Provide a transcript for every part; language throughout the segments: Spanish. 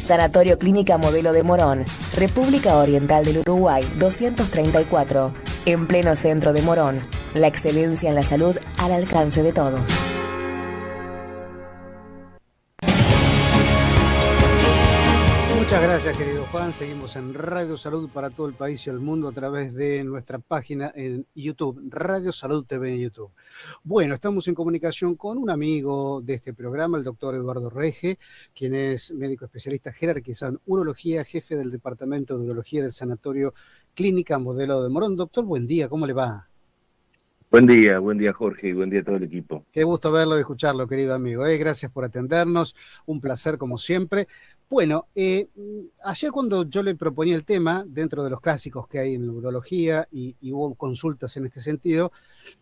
Sanatorio Clínica Modelo de Morón, República Oriental del Uruguay 234, en pleno centro de Morón. La excelencia en la salud al alcance de todos. Muchas gracias, querido Juan. Seguimos en Radio Salud para todo el país y el mundo a través de nuestra página en YouTube, Radio Salud TV en YouTube. Bueno, estamos en comunicación con un amigo de este programa, el doctor Eduardo Rege, quien es médico especialista jerarquizado en urología, jefe del Departamento de Urología del Sanatorio Clínica Modelo de Morón. Doctor, buen día, ¿cómo le va? Buen día Jorge y buen día a todo el equipo. Qué gusto verlo y escucharlo, querido amigo. Gracias por atendernos, un placer como siempre. Bueno, ayer cuando yo le proponía el tema, dentro de los clásicos que hay en la urología, y hubo consultas en este sentido,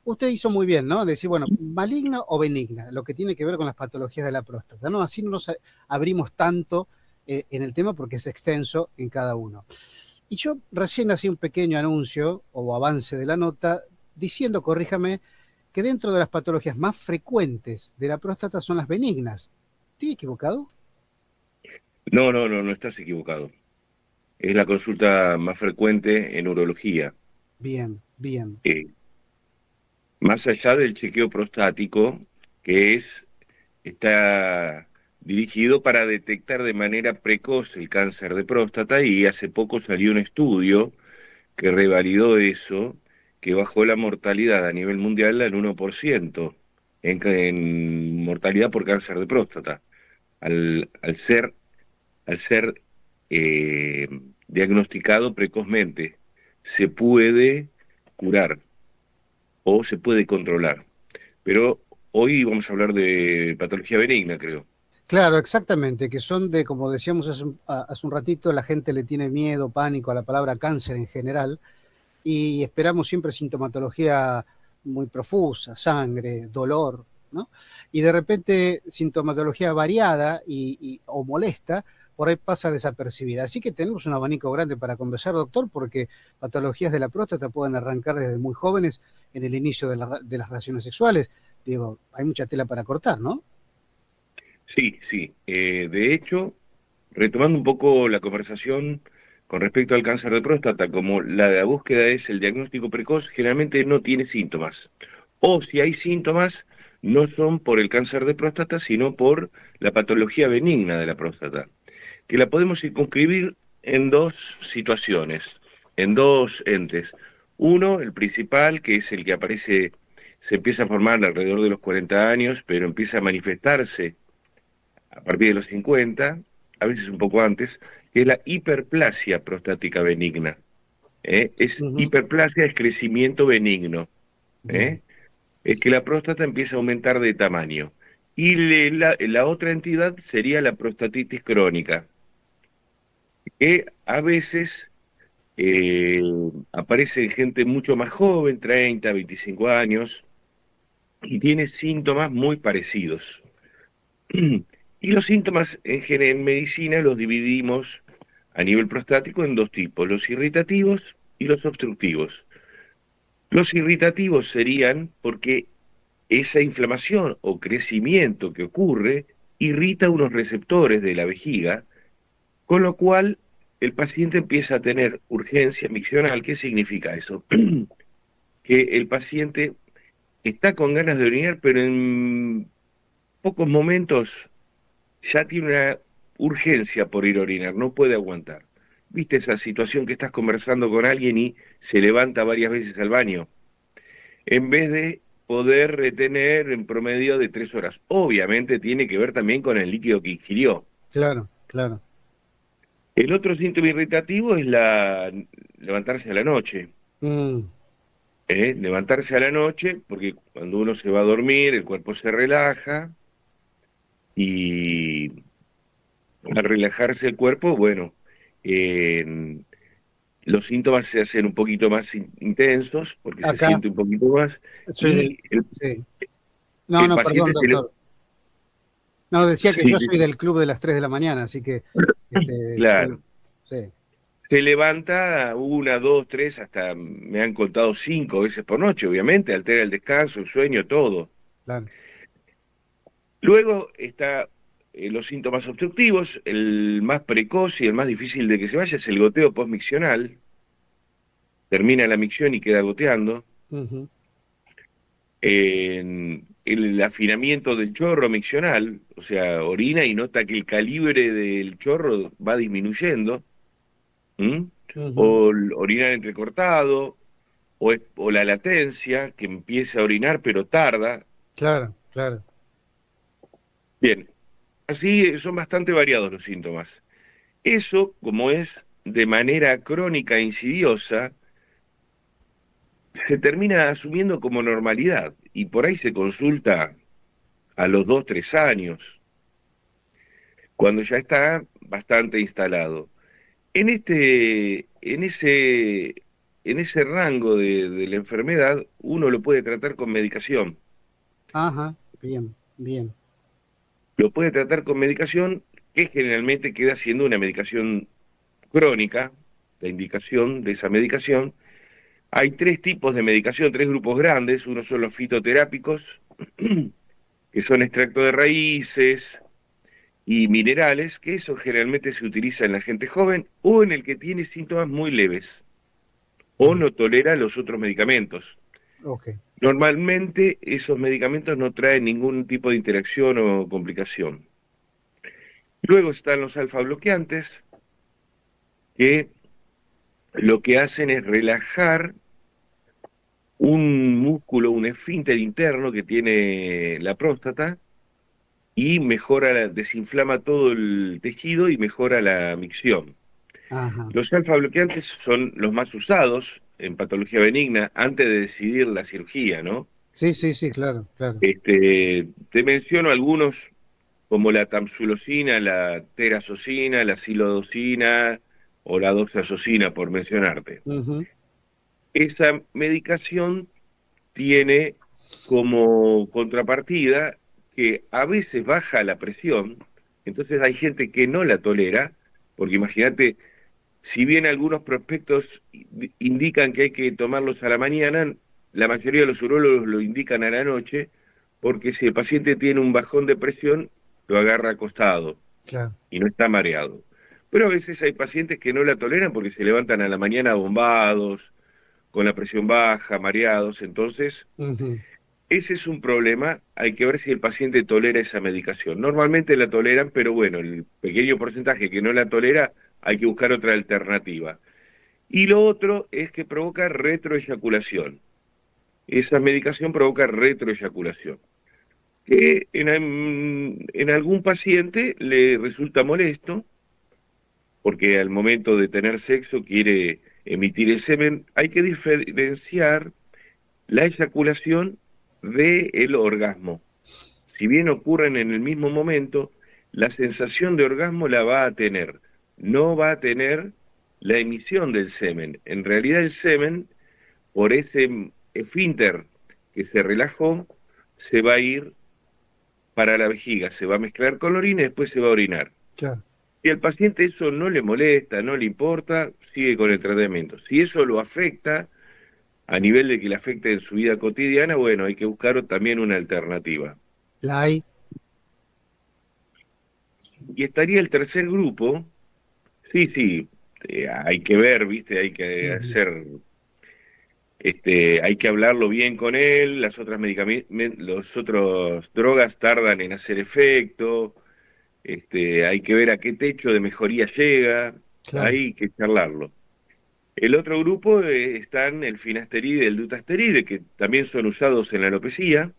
usted hizo muy bien, ¿no? Decir, bueno, maligna o benigna, lo que tiene que ver con las patologías de la próstata, ¿no? Así no nos abrimos tanto en el tema porque es extenso en cada uno. Y yo recién hacía un pequeño anuncio o avance de la nota diciendo, corríjame, que dentro de las patologías más frecuentes de la próstata son las benignas. ¿Estoy equivocado? No estás equivocado. Es la consulta más frecuente en urología. Bien. Más allá del chequeo prostático, que está dirigido para detectar de manera precoz el cáncer de próstata, y hace poco salió un estudio que revalidó eso, que bajó la mortalidad a nivel mundial al 1% en mortalidad por cáncer de próstata, al ser eh, diagnosticado precozmente. Se puede curar o se puede controlar. Pero hoy vamos a hablar de patología benigna, creo. Claro, exactamente, que son de, como decíamos hace un ratito, la gente le tiene miedo, pánico a la palabra cáncer en general, y esperamos siempre sintomatología muy profusa, sangre, dolor, ¿no? Y de repente sintomatología variada o molesta, por ahí pasa desapercibida. Así que tenemos un abanico grande para conversar, doctor, porque patologías de la próstata pueden arrancar desde muy jóvenes en el inicio de las relaciones sexuales. Digo, hay mucha tela para cortar, ¿no? Sí. De hecho, retomando un poco la conversación con respecto al cáncer de próstata, como la búsqueda es el diagnóstico precoz, generalmente no tiene síntomas. O si hay síntomas, no son por el cáncer de próstata, sino por la patología benigna de la próstata, que la podemos circunscribir en dos situaciones, en dos entes. Uno, el principal, que es el que aparece, se empieza a formar alrededor de los 40 años, pero empieza a manifestarse a partir de los 50, a veces un poco antes, que es la hiperplasia prostática benigna. Ujú. Hiperplasia es crecimiento benigno. Bien. ¿eh? Es que la próstata empieza a aumentar de tamaño. Y la otra entidad sería la prostatitis crónica, que a veces eh, aparece en gente mucho más joven, 30, 25 años, y tiene síntomas muy parecidos. Y los síntomas en medicina los dividimos a nivel prostático en dos tipos, los irritativos y los obstructivos. Los irritativos serían porque esa inflamación o crecimiento que ocurre irrita unos receptores de la vejiga, con lo cual el paciente empieza a tener urgencia miccional. ¿Qué significa eso? Que el paciente está con ganas de orinar, pero en pocos momentos ya tiene una urgencia por ir a orinar, no puede aguantar. ¿Viste esa situación que estás conversando con alguien y se levanta varias veces al baño? En vez de poder retener en promedio de 3 horas. Obviamente tiene que ver también con el líquido que ingirió. Claro. El otro síntoma irritativo es levantarse a la noche. Mm, Levantarse a la noche, porque cuando uno se va a dormir, el cuerpo se relaja, y al relajarse el cuerpo, bueno, eh, los síntomas se hacen un poquito más intensos, porque se acá siente un poquito más, soy del... y Sí. el No, perdón, paciente doctor. No, decía que yo sí, soy del club de las 3 de la mañana, así que claro, sí, se levanta una, dos, tres, hasta me han contado 5 veces por noche, obviamente, altera el descanso, el sueño, todo. claro. Luego está los síntomas obstructivos, el más precoz y el más difícil de que se vaya es el goteo postmiccional. Termina la micción y queda goteando. Ujú. El afinamiento del chorro miccional, o sea, orina y nota que el calibre del chorro va disminuyendo. ¿Mm? Ujú. O orinar entrecortado, o la latencia, que empieza a orinar pero tarda. Claro, claro. Bien, así son bastante variados los síntomas. Eso, como es de manera crónica e insidiosa, se termina asumiendo como normalidad y por ahí se consulta a los 2, 3 años, cuando ya está bastante instalado. En ese rango de la enfermedad, uno lo puede tratar con medicación. Ajá, bien, bien. Lo puede tratar con medicación que generalmente queda siendo una medicación crónica, la indicación de esa medicación. Hay 3 tipos de medicación, 3 grupos grandes. Uno son los fitoterápicos, que son extracto de raíces y minerales, que eso generalmente se utiliza en la gente joven o en el que tiene síntomas muy leves o Mm, no tolera los otros medicamentos. ok. Normalmente esos medicamentos no traen ningún tipo de interacción o complicación. Luego están los alfa bloqueantes, que lo que hacen es relajar un músculo, un esfínter interno que tiene la próstata y desinflama todo el tejido y mejora la micción. Ajá. Los alfa bloqueantes son los más usados en patología benigna antes de decidir la cirugía, ¿no? Sí, sí, sí, claro, claro. Te menciono algunos como la tamsulosina, la terazocina, la silodosina o la doxazosina, por mencionarte. Ujú. Esa medicación tiene como contrapartida que a veces baja la presión, entonces hay gente que no la tolera, porque imagínate, si bien algunos prospectos indican que hay que tomarlos a la mañana, la mayoría de los urólogos lo indican a la noche, porque si el paciente tiene un bajón de presión, lo agarra acostado Claro. y no está mareado. Pero a veces hay pacientes que no la toleran porque se levantan a la mañana bombados, con la presión baja, mareados. Entonces, Ujú. ese es un problema. Hay que ver si el paciente tolera esa medicación. Normalmente la toleran, pero bueno, el pequeño porcentaje que no la tolera, hay que buscar otra alternativa. Y lo otro es que provoca retroeyaculación. Esa medicación provoca retroeyaculación, que en algún paciente le resulta molesto, porque al momento de tener sexo quiere emitir el semen. Hay que diferenciar la eyaculación del orgasmo. Si bien ocurren en el mismo momento, la sensación de orgasmo la va a tener. No va a tener la emisión del semen. En realidad el semen, por ese esfínter que se relajó, se va a ir para la vejiga, se va a mezclar con la orina y después se va a orinar. Claro. Si al paciente eso no le molesta, no le importa, sigue con el tratamiento. Si eso lo afecta, a nivel de que le afecte en su vida cotidiana, bueno, hay que buscar también una alternativa. La hay. Y estaría el tercer grupo. Sí, sí, hay que ver, ¿viste? Hay que Ujú. hacer, hay que hablarlo bien con él. Las otras los otros drogas tardan en hacer efecto. Hay que ver a qué techo de mejoría llega. Claro. Hay que charlarlo. El otro grupo están el finasteride y el dutasteride, que también son usados en la alopecia.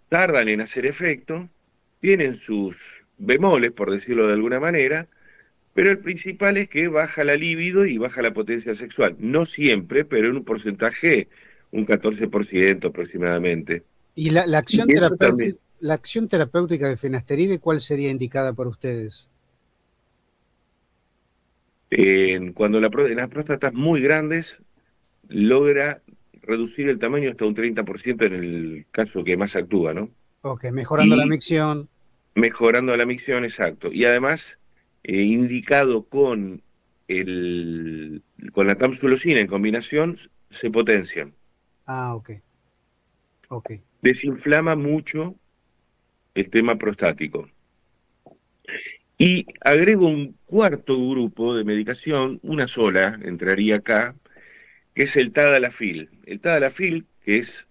Tardan en hacer efecto, tienen sus bemoles, por decirlo de alguna manera, pero el principal es que baja la libido y baja la potencia sexual. No siempre, pero en un porcentaje, un 14% aproximadamente. ¿Y Y eso también, la acción terapéutica del finasteride, cuál sería indicada por ustedes? cuando en las próstatas muy grandes, logra reducir el tamaño hasta un 30% en el caso que más actúa, ¿no? Ok, mejorando la Y micción. mejorando la micción, exacto. Y además, indicado con la tamsulosina en combinación, se potencian. Ah, ok, ok. Desinflama mucho el tema prostático. Y agrego un cuarto grupo de medicación, una sola, entraría acá, que es el tadalafil. El tadalafil, que es,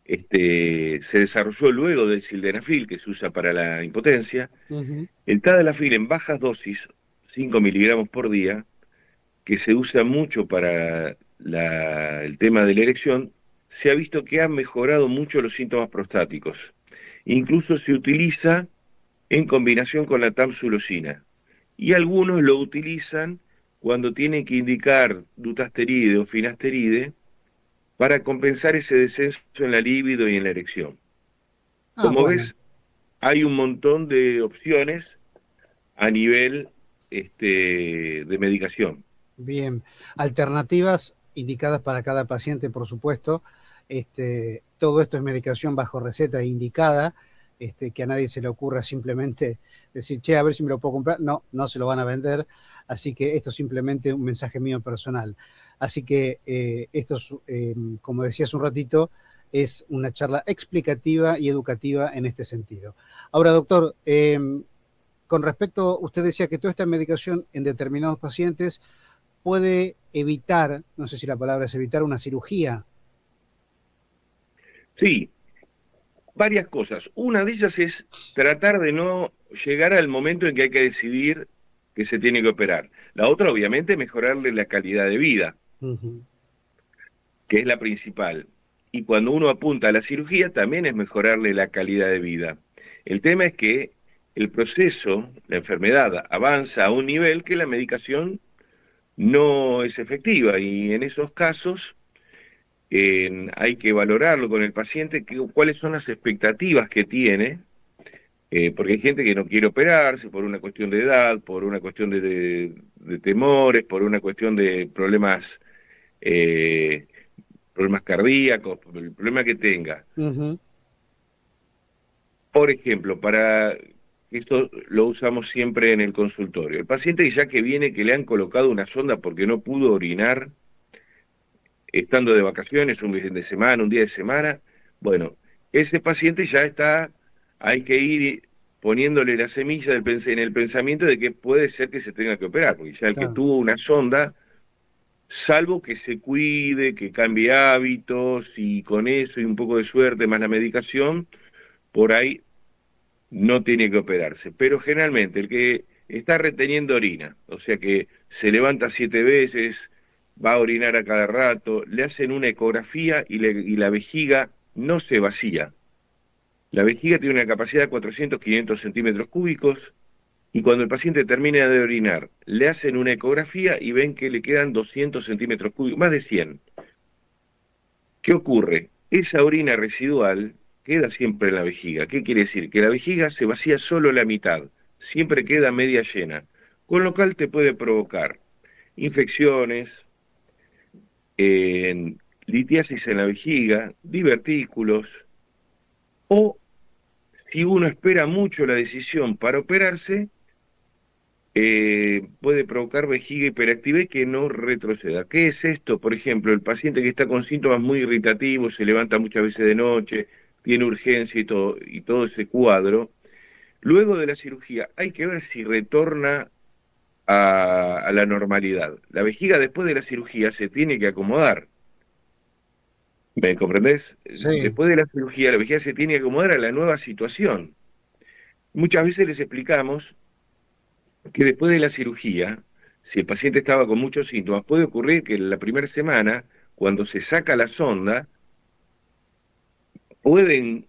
se desarrolló luego del sildenafil, que se usa para la impotencia. Ujú. El tadalafil en bajas dosis, 5 miligramos por día, que se usa mucho para el tema de la erección, se ha visto que ha mejorado mucho los síntomas prostáticos. Incluso se utiliza en combinación con la tamsulosina. Y algunos lo utilizan cuando tienen que indicar dutasteride o finasteride para compensar ese descenso en la libido y en la erección. Ah, Como bueno, ves, hay un montón de opciones a nivel de medicación. bien. Alternativas indicadas para cada paciente, por supuesto. Todo esto es medicación bajo receta e indicada, que a nadie se le ocurra simplemente decir, che, a ver si me lo puedo comprar. No, no se lo van a vender. Así que esto es simplemente un mensaje mío personal. Así que esto, como decía hace un ratito, es una charla explicativa y educativa en este sentido. Ahora, doctor, con respecto, usted decía que toda esta medicación en determinados pacientes puede evitar, no sé si la palabra es evitar, una cirugía. Sí, varias cosas. Una de ellas es tratar de no llegar al momento en que hay que decidir que se tiene que operar. La otra, obviamente, mejorarle la calidad de vida, Ujú. que es la principal. Y cuando uno apunta a la cirugía, también es mejorarle la calidad de vida. El tema es que el proceso, la enfermedad, avanza a un nivel que la medicación no es efectiva y en esos casos hay que valorarlo con el paciente, cuáles son las expectativas que tiene, porque hay gente que no quiere operarse por una cuestión de edad, por una cuestión de temores, por una cuestión de eh, problemas cardíacos, el problema que tenga. Ujú. Por ejemplo, para esto lo usamos siempre en el consultorio. El paciente ya que viene que le han colocado una sonda porque no pudo orinar, estando de vacaciones, un fin de semana, un día de semana, bueno, ese paciente ya está, hay que ir poniéndole la semilla en el pensamiento de que puede ser que se tenga que operar, porque ya el que Claro. tuvo una sonda, salvo que se cuide, que cambie hábitos y con eso y un poco de suerte más la medicación, por ahí no tiene que operarse. Pero generalmente el que está reteniendo orina, o sea que se levanta 7 veces, va a orinar a cada rato, le hacen una ecografía y la vejiga no se vacía. La vejiga tiene una capacidad de 400, 500 centímetros cúbicos y cuando el paciente termina de orinar, le hacen una ecografía y ven que le quedan 200 centímetros cúbicos, más de 100. ¿Qué ocurre? Esa orina residual queda siempre en la vejiga. ¿Qué quiere decir? Que la vejiga se vacía solo la mitad, siempre queda media llena, con lo cual te puede provocar infecciones, litiasis en la vejiga, divertículos, o si uno espera mucho la decisión para operarse, puede provocar vejiga hiperactiva y que no retroceda. ¿Qué es esto? Por ejemplo, el paciente que está con síntomas muy irritativos, se levanta muchas veces de noche, tiene urgencia y todo ese cuadro. Luego de la cirugía hay que ver si retorna a la normalidad. La vejiga después de la cirugía se tiene que acomodar. ¿Me comprendés? Sí. Después de la cirugía, la vejiga se tiene que acomodar a la nueva situación. Muchas veces les explicamos que después de la cirugía, si el paciente estaba con muchos síntomas, puede ocurrir que en la primera semana, cuando se saca la sonda, pueden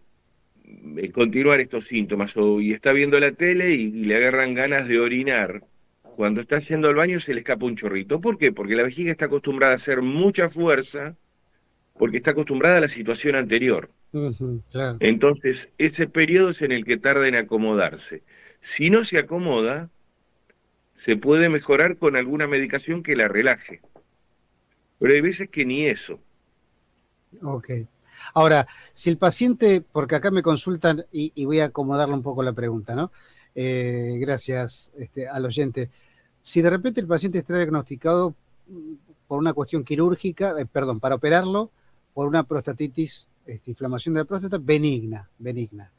continuar estos síntomas y está viendo la tele y le agarran ganas de orinar. Cuando está yendo al baño se le escapa un chorrito. ¿Por qué? Porque la vejiga está acostumbrada a hacer mucha fuerza, porque está acostumbrada a la situación anterior. Ujú, claro. Entonces, ese periodo es en el que tarda en acomodarse. Si no se acomoda, se puede mejorar con alguna medicación que la relaje. Pero hay veces que ni eso. Ok. Ahora, si el paciente, porque acá me consultan y voy a acomodarle un poco la pregunta, ¿no? Gracias, al oyente. Si de repente el paciente está diagnosticado por una cuestión quirúrgica, perdón, para operarlo, por una prostatitis, inflamación de la próstata benigna, benigna.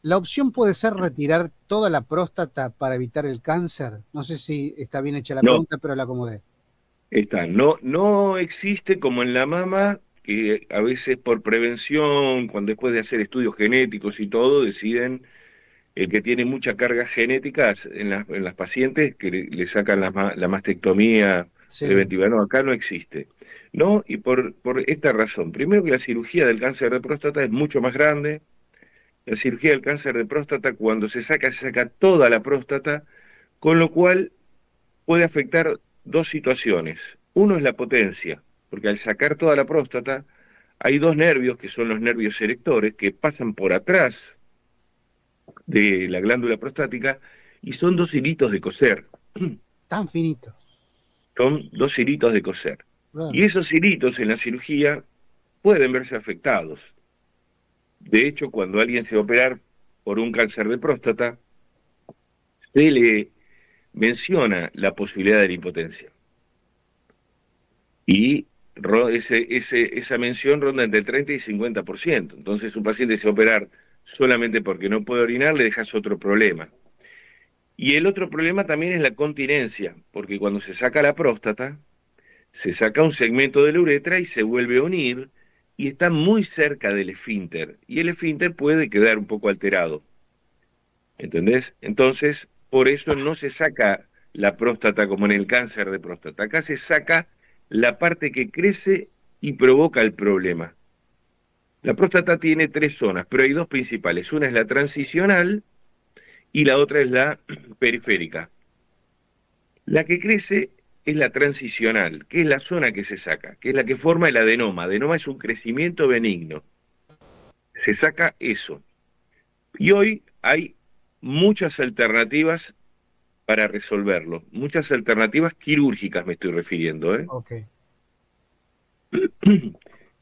¿La opción puede ser retirar toda la próstata para evitar el cáncer? No sé si está bien hecha la No, pregunta, pero la acomodé. no existe como en la mama, que a veces por prevención, cuando después de hacer estudios genéticos y todo, deciden el que tiene mucha carga genética en las pacientes que le sacan la mastectomía Sí, preventiva. No, acá no existe. No, y por esta razón. Primero que la cirugía del cáncer de próstata es mucho más grande. La cirugía del cáncer de próstata, cuando se saca toda la próstata, con lo cual puede afectar dos situaciones. Uno es la potencia, porque al sacar toda la próstata, hay dos nervios, que son los nervios erectores, que pasan por atrás de la glándula prostática y son dos hilitos de coser. tan finito. Son dos hilitos de coser. Y Claro. esos hilitos en la cirugía pueden verse afectados. De hecho, cuando alguien se va a operar por un cáncer de próstata, se le menciona la posibilidad de la impotencia. Y esa mención ronda entre el 30 y 50%. Entonces, un paciente se va a operar solamente porque no puede orinar, le dejas otro problema. Y el otro problema también es la continencia, porque cuando se saca la próstata, se saca un segmento de la uretra y se vuelve a unir y está muy cerca del esfínter. Y el esfínter puede quedar un poco alterado. ¿Entendés? Entonces, por eso no se saca la próstata como en el cáncer de próstata. Acá se saca la parte que crece y provoca el problema. La próstata tiene tres zonas, pero hay dos principales. Una es la transicional y la otra es la periférica. La que crece es la transicional, que es la zona que se saca, que es la que forma el adenoma. Adenoma es un crecimiento benigno. Se saca eso. Y hoy hay muchas alternativas para resolverlo. Muchas alternativas quirúrgicas me estoy refiriendo, ¿eh? Ok.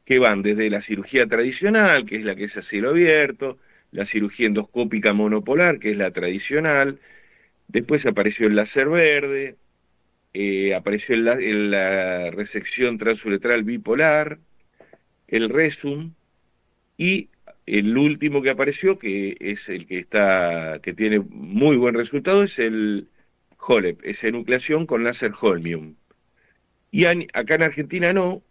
Que van desde la cirugía tradicional, que es la que es a cielo abierto, la cirugía endoscópica monopolar, que es la tradicional, después apareció el láser verde, apareció la resección transuretral bipolar, el resum, y el último que apareció, que es el que tiene muy buen resultado, es el HOLEP, es enucleación con láser holmium. Y acá en Argentina no,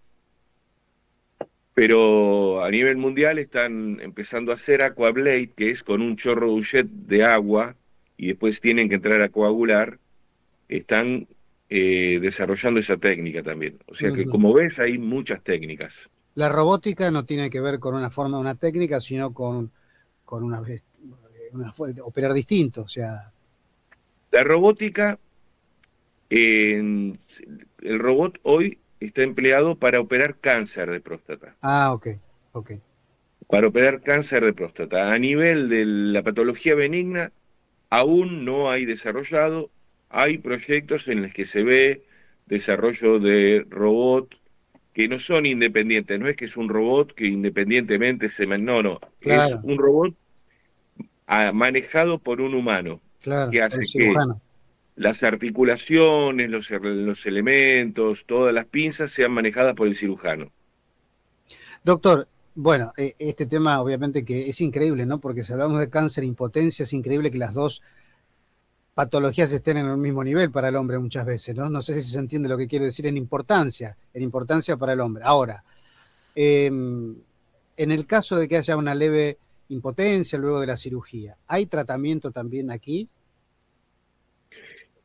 pero a nivel mundial están empezando a hacer Aquablade, que es con un chorro de un jet de agua, y después tienen que entrar a coagular. Están desarrollando esa técnica también. O sea que, Ujú. como ves, hay muchas técnicas. La robótica no tiene que ver con una forma, una técnica, sino con operar distinto. O sea, La robótica, en- el robot hoy está empleado para operar cáncer de próstata. ok, ok. Para operar cáncer de próstata. A nivel de la patología benigna, aún no hay desarrollado. Hay proyectos en los que se ve desarrollo de robot que no son independientes. No es que es un robot que independientemente no, no. Es Claro, un robot manejado por un humano claro, que por el hace que cirujano. las articulaciones, los elementos, todas las pinzas sean manejadas por el cirujano. Doctor, bueno, este tema obviamente que es increíble, ¿no? Porque si hablamos de cáncer e impotencia, es increíble que las dos patologías estén en un mismo nivel para el hombre muchas veces, ¿no? No sé si se entiende lo que quiero decir en importancia para el hombre. Ahora, en el caso de que haya una leve impotencia luego de la cirugía, ¿hay tratamiento también aquí?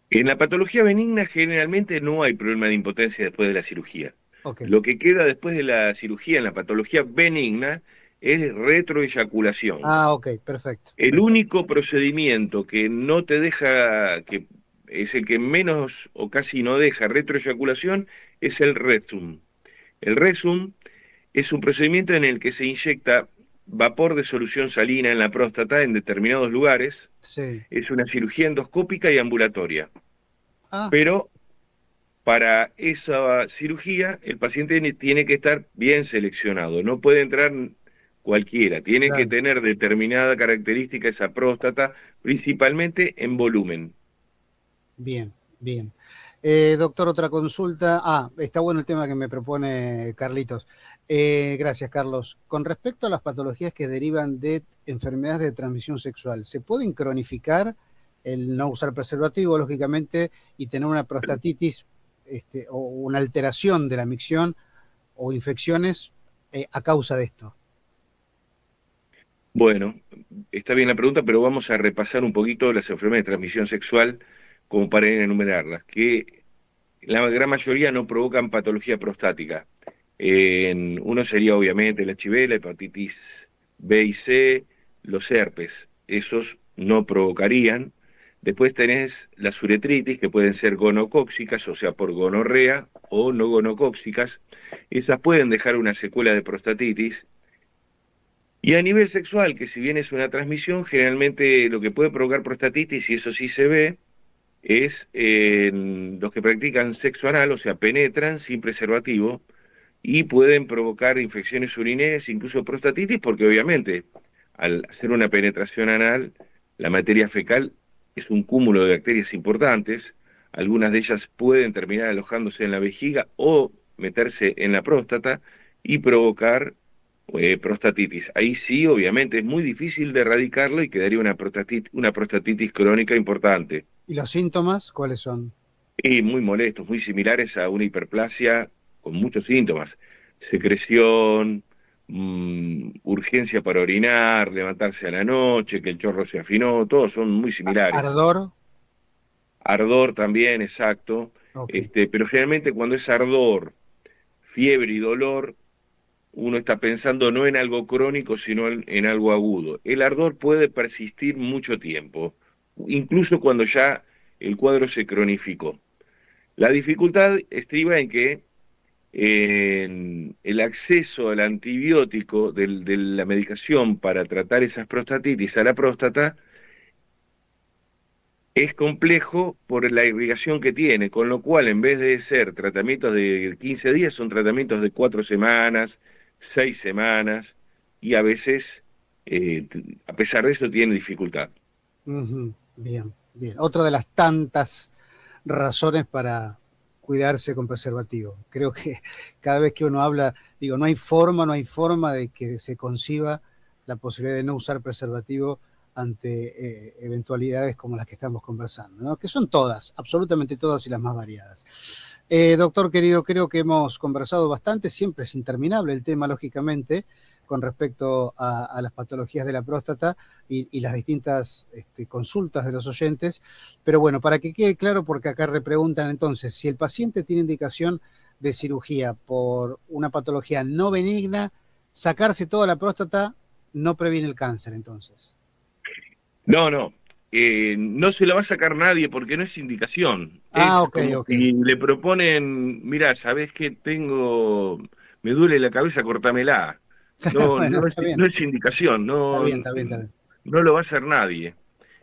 En la patología benigna generalmente no hay problema de impotencia después de la cirugía. Ok. Lo que queda después de la cirugía en la patología benigna es retroeyaculación. Ok, perfecto, El perfecto. único procedimiento que no te deja, que es el que menos o casi no deja retroeyaculación, es el Rezum. El Rezum es un procedimiento en el que se inyecta vapor de solución salina en la próstata en determinados lugares. Sí. Es una cirugía endoscópica y ambulatoria. Ah, Pero para esa cirugía el paciente tiene que estar bien seleccionado. No puede entrar cualquiera. Tiene que claro. tener determinada característica esa próstata, principalmente en volumen. Bien, bien. Doctor, otra consulta. Está bueno el tema que me propone Carlitos. Gracias, Carlos. Con respecto a las patologías que derivan de enfermedades de transmisión sexual, ¿se pueden cronificar el no usar preservativo, lógicamente, y tener una prostatitis o una alteración de la micción o infecciones a causa de esto? Bueno, está bien la pregunta, pero vamos a repasar un poquito las enfermedades de transmisión sexual como para enumerarlas, que la gran mayoría no provocan patología prostática. Uno sería obviamente el HIV, la hepatitis B y C, los herpes, esos no provocarían. Después tenés las uretritis, que pueden ser gonocóxicas, o sea, por gonorrea, o no gonocóxicas. Esas pueden dejar una secuela de prostatitis. Y a nivel sexual, que si bien es una transmisión, generalmente lo que puede provocar prostatitis, y eso sí se ve, es en los que practican sexo anal, o sea, penetran sin preservativo, y pueden provocar infecciones urinarias, incluso prostatitis, porque obviamente al hacer una penetración anal, la materia fecal es un cúmulo de bacterias importantes, algunas de ellas pueden terminar alojándose en la vejiga o meterse en la próstata y provocar prostatitis. Ahí sí, obviamente, es muy difícil de erradicarlo y quedaría una prostatitis crónica importante. ¿Y los síntomas cuáles son? Y muy molestos, muy similares a una hiperplasia con muchos síntomas. Secreción, urgencia para orinar, levantarse a la noche, que el chorro se afinó, todos son muy similares. ¿Ardor? Ardor también, exacto. Ok. Pero generalmente cuando es ardor, fiebre y dolor, uno está pensando no en algo crónico, sino en algo agudo. El ardor puede persistir mucho tiempo, incluso cuando ya el cuadro se cronificó. La dificultad estriba en que el acceso al antibiótico de la medicación para tratar esas prostatitis a la próstata es complejo por la irrigación que tiene, con lo cual en vez de ser tratamientos de 15 días, son tratamientos de 4 semanas, 6 semanas, y a veces, a pesar de eso, tiene dificultad. Ujú. Bien, bien. Otra de las tantas razones para cuidarse con preservativo. Creo que cada vez que uno habla, digo, no hay forma de que se conciba la posibilidad de no usar preservativo ante eventualidades como las que estamos conversando, ¿no? Que son todas, absolutamente todas y las más variadas. Doctor querido, creo que hemos conversado bastante, siempre es interminable el tema, lógicamente, con respecto a las patologías de la próstata y las distintas consultas de los oyentes. Pero bueno, para que quede claro, porque acá repreguntan entonces, si el paciente tiene indicación de cirugía por una patología no benigna, sacarse toda la próstata no previene el cáncer, entonces. No, no, no se la va a sacar nadie porque no es indicación. Ah, Es ok, como ok. si le proponen, mira, ¿sabés qué tengo? Me duele la cabeza, cortámela. No, Bueno, no es, no es indicación, está no, bien, está bien, está bien. no lo va a hacer nadie.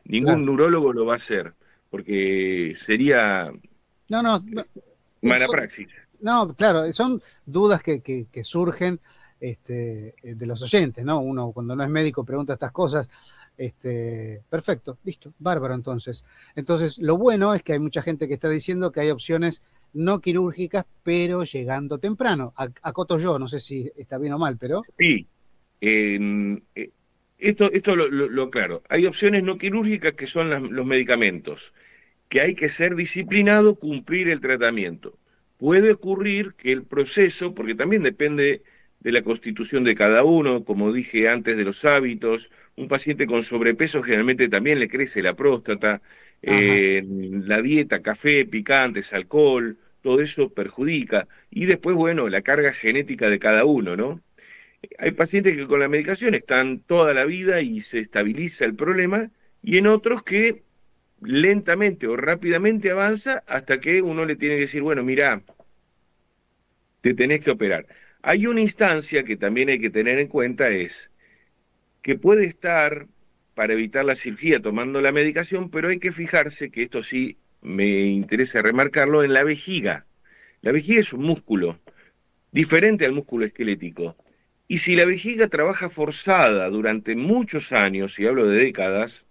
Ningún Claro. neurólogo lo va a hacer, porque sería No, no, no, mala son, praxis. no, claro, son dudas que surgen de los oyentes, ¿no? Uno cuando no es médico pregunta estas cosas. Perfecto, listo, bárbaro entonces. Entonces, lo bueno es que hay mucha gente que está diciendo que hay opciones no quirúrgicas, pero llegando temprano. Acoto yo, no sé si está bien o mal, pero... Sí, esto lo aclaro. Hay opciones no quirúrgicas que son los medicamentos, que hay que ser disciplinado, cumplir el tratamiento. Puede ocurrir que el proceso, porque también depende de la constitución de cada uno, como dije antes, de los hábitos, un paciente con sobrepeso generalmente también le crece la próstata, Ajá, la dieta, café, picantes, alcohol, todo eso perjudica. Y después, bueno, la carga genética de cada uno, ¿no? Hay pacientes que con la medicación están toda la vida y se estabiliza el problema, y en otros que lentamente o rápidamente avanza hasta que uno le tiene que decir, bueno, mira, te tenés que operar. Hay una instancia que también hay que tener en cuenta, es que puede estar para evitar la cirugía tomando la medicación, pero hay que fijarse, que esto sí me interesa remarcarlo, en la vejiga. La vejiga es un músculo diferente al músculo esquelético. Y si la vejiga trabaja forzada durante muchos años, y hablo de décadas,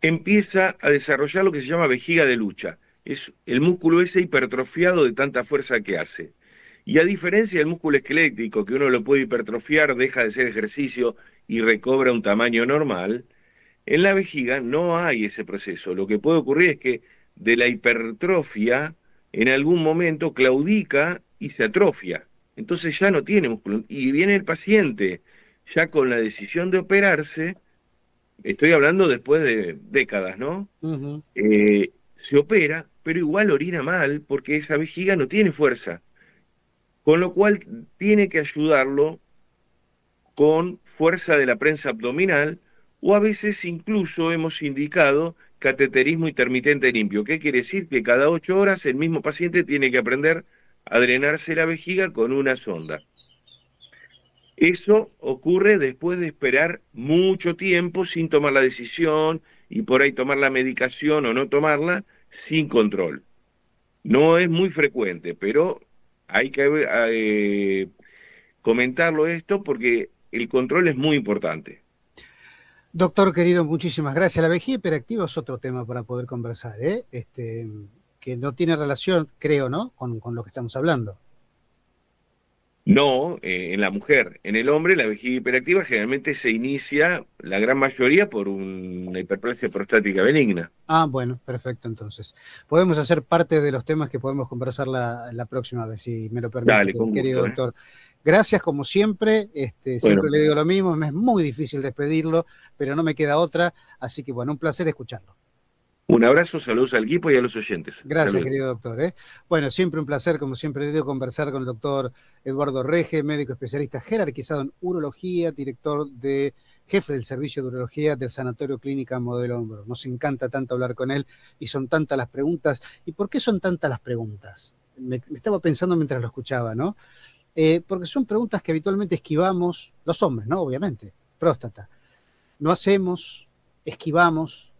empieza a desarrollar lo que se llama vejiga de lucha. es el músculo ese hipertrofiado de tanta fuerza que hace. Y a diferencia del músculo esquelético, que uno lo puede hipertrofiar, deja de hacer ejercicio y recobra un tamaño normal, en la vejiga no hay ese proceso. Lo que puede ocurrir es que de la hipertrofia, en algún momento claudica y se atrofia. Entonces ya no tiene músculo. Y viene el paciente ya con la decisión de operarse, estoy hablando después de décadas, ¿no? Ujú. Se opera, pero igual orina mal porque esa vejiga no tiene fuerza. Con lo cual tiene que ayudarlo con fuerza de la prensa abdominal o a veces incluso hemos indicado cateterismo intermitente limpio. ¿Qué quiere decir? Que cada 8 horas el mismo paciente tiene que aprender a drenarse la vejiga con una sonda. Eso ocurre después de esperar mucho tiempo sin tomar la decisión y por ahí tomar la medicación o no tomarla sin control. No es muy frecuente, pero hay que comentarlo esto porque el control es muy importante. Doctor querido, muchísimas gracias. La vejiga hiperactiva es otro tema para poder conversar, ¿eh? Que no tiene relación, creo, ¿no? Con lo que estamos hablando. No, en la mujer. En el hombre, la vejiga hiperactiva generalmente se inicia, la gran mayoría, por una hiperplasia prostática benigna. Ah, bueno, perfecto, entonces. Podemos hacer parte de los temas que podemos conversar la próxima vez, si me lo permite, Dale, con querido gusto, ¿eh? doctor. Gracias, como siempre. Siempre Bueno, le digo lo mismo, me es muy difícil despedirlo, pero no me queda otra. Así que, bueno, un placer escucharlo. un abrazo, saludos al equipo y a los oyentes. Hasta Gracias, luego. querido doctor, ¿eh? Bueno, siempre un placer, como siempre le digo, conversar con el doctor Eduardo Rege, médico especialista jerarquizado en urología, jefe del servicio de urología del Sanatorio Clínica Modelo Hombro. Nos encanta tanto hablar con él y son tantas las preguntas. ¿Y por qué son tantas las preguntas? Me estaba pensando mientras lo escuchaba, ¿no? Porque son preguntas que habitualmente esquivamos, los hombres, ¿no? Obviamente, próstata. No hacemos, esquivamos,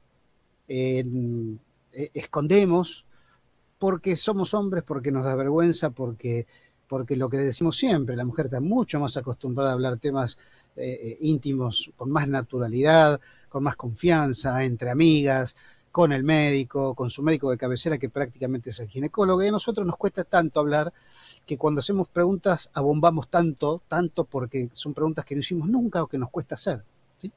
eh, escondemos porque somos hombres, porque nos da vergüenza, porque lo que decimos siempre, la mujer está mucho más acostumbrada a hablar temas íntimos con más naturalidad, con más confianza, entre amigas, con el médico, con su médico de cabecera, que prácticamente es el ginecólogo, y a nosotros nos cuesta tanto hablar que cuando hacemos preguntas abombamos tanto, tanto porque son preguntas que no hicimos nunca o que nos cuesta hacer, ¿sí?